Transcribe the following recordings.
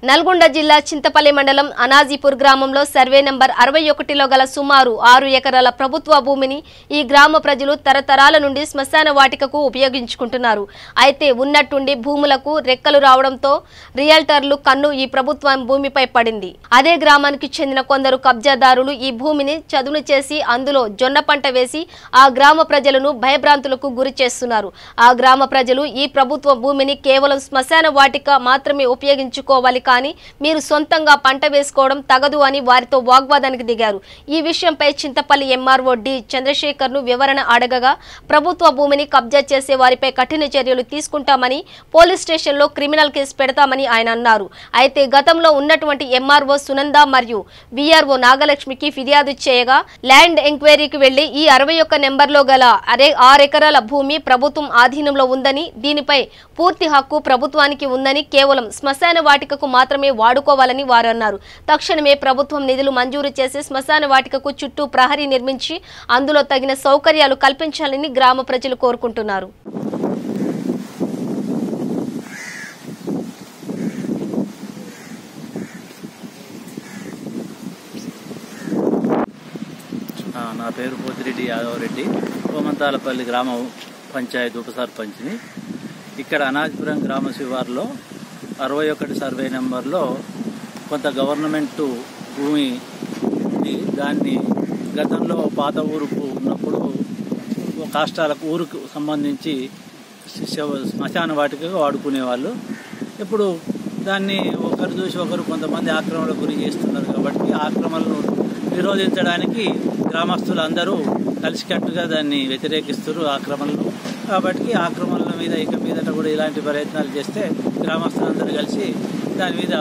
నల్గొండ జిల్లా చింతపల్లి మండలం అనాజీపూర్ గ్రామంలో సర్వే నంబర్ 61లో గల సుమారు 6 ఎకరాల ప్రభుత్వ భూమిని ఈ గ్రామ ప్రజలు తరతరాల నుండి శ్మశాన వాటికకు ఉపయోగించుకుంటున్నారు. అయితే ఉన్నట్టుండి భూములకు రెక్కలు రావడంతో రియల్టర్లు కన్ను ఈ ప్రభుత్వం భూమిపై పడింది. అదే గ్రామానికి చెందిన కొందరు కబ్జాదారులు ఈ భూమిని చదును చేసి అందులో జొన్న పంట వేసి ఆ గ్రామ ప్రజలను భయభ్రాంతులకు గురి చేస్తున్నారు. ఆ గ్రామ ప్రజలు ఈ ప్రభుత్వ భూమిని కేవలం శ్మశాన వాటిక మాత్రమే ఉపయోగించుకోవాలి కానీ మీరు సొంతంగా పంట వేసుకోవడం తగదు అని వారితో వాగ్వాదానికి దిగారు. ఈ విషయంపై చింతపల్లి ఎంఆర్ఓ డి చంద్రశేఖర్ ను వివరణ అడగగా ప్రభుత్వ భూమిని కబ్జా చేసే వారిపై కఠిన చర్యలు తీసుకుంటామని పోలీస్ స్టేషన్లో క్రిమినల్ కేసు పెడతామని ఆయన అన్నారు. అయితే గతంలో ఉన్నటువంటి ఎంఆర్ఓ సునంద మరియు విఆర్ఓ నాగలక్ష్మికి ఫిర్యాదు చేయగా ల్యాండ్ ఎంక్వైరీకి వెళ్లి ఈ 61 నెంబర్లో గల 6 ఎకరాల భూమి ప్రభుత్వం ఆధీనంలో ఉందని దీనిపై పూర్తి హక్కు ప్రభుత్వానికి ఉందని కేవలం శ్మశాన వాటికకు మాత్రమే వాడుకోవాలని వారు అన్నారు. తక్షణమే ప్రభుత్వం నిధులు మంజూరు చేసి శ్మశాన వాటికకు చుట్టూ ప్రహరీ నిర్మించి అందులో తగిన సౌకర్యాలు కల్పించాలని గ్రామ ప్రజలు కోరుకుంటున్నారు. నా పేరు పోతిరెడ్డి యాదవరెడ్డి, కోమంతాలపల్లి గ్రామ పంచాయతీ ఉప సర్పంచ్ని. ఇక్కడ అనాజపురం గ్రామ శివారులో 61 సర్వే నెంబర్లో కొంత గవర్నమెంట్ భూమి ఉంది. దాన్ని గతంలో పాత ఊరుకు ఉన్నప్పుడు కాష్టాలకు ఊరుకు సంబంధించి శ్మశాన వాటికగా వాడుకునేవాళ్ళు. ఇప్పుడు దాన్ని ఒకరు చూసి ఒకరు కొంతమంది ఆక్రమణకు గురి చేస్తున్నారు కాబట్టి ఆక్రమణను నిరోధించడానికి గ్రామస్తులు అందరూ కలిసికట్టుగా దాన్ని వ్యతిరేకిస్తారు ఆక్రమణలు. కాబట్టి ఆక్రమణల మీద ఇక మీదట కూడా ఇలాంటి ప్రయత్నాలు చేస్తే గ్రామస్తులందరూ కలిసి దాని మీద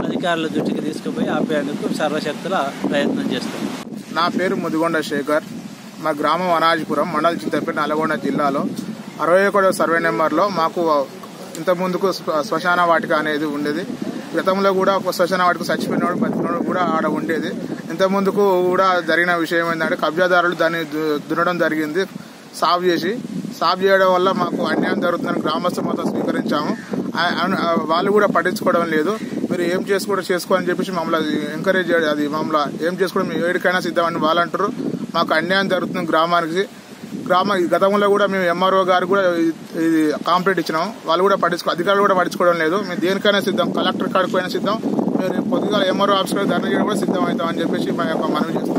అధికారుల దృష్టికి తీసుకుపోయి ఆపేందుకు సర్వశక్తుల ప్రయత్నం చేస్తాం. నా పేరు ముదిగొండ శేఖర్. మా గ్రామం అనాజీపురం, మండల్ చింతపల్లి, నల్గొండ జిల్లాలో 61 సర్వే నెంబర్లో మాకు ఇంతకుముందుకు శ్మశాన వాటిక అనేది ఉండేది. గతంలో కూడా ఒక శ్మశాన వాటిక చచ్చిపోయినోడు బతికినోడు కూడా ఆడ ఉండేది. ఇంతకుముందుకు కూడా జరిగిన విషయం ఏంటంటే కబ్జాదారులు దాన్ని దున్నడం జరిగింది. సాఫ్ చేయడం వల్ల మాకు అన్యాయం జరుగుతుందని గ్రామస్తులు మొత్తం స్వీకరించాము. వాళ్ళు కూడా పట్టించుకోవడం లేదు. మీరు ఏం చేసుకోవాలని చెప్పేసి మమ్మల్ని ఎంకరేజ్ చేయడం, అది మమ్మల్ని ఏం చేసుకోవడం ఏడికైనా సిద్ధమని వాళ్ళు అంటారు. మాకు అన్యాయం జరుగుతుంది గ్రామానికి. గతంలో కూడా మేము ఎంఆర్ఓ గారు కూడా ఇది కాంప్లైంట్ ఇచ్చినాం. వాళ్ళు కూడా అధికారులు కూడా పట్టించుకోవడం లేదు. మేము దేనికైనా సిద్ధం, కలెక్టర్ కాడికి పోయినా సిద్ధం, మేము పొద్దుగా ఎంఆర్ఓ ఆఫీస్ ధర్నా చేయడం కూడా సిద్ధం అవుతామని చెప్పేసి మా యొక్క మనవి చేస్తాం.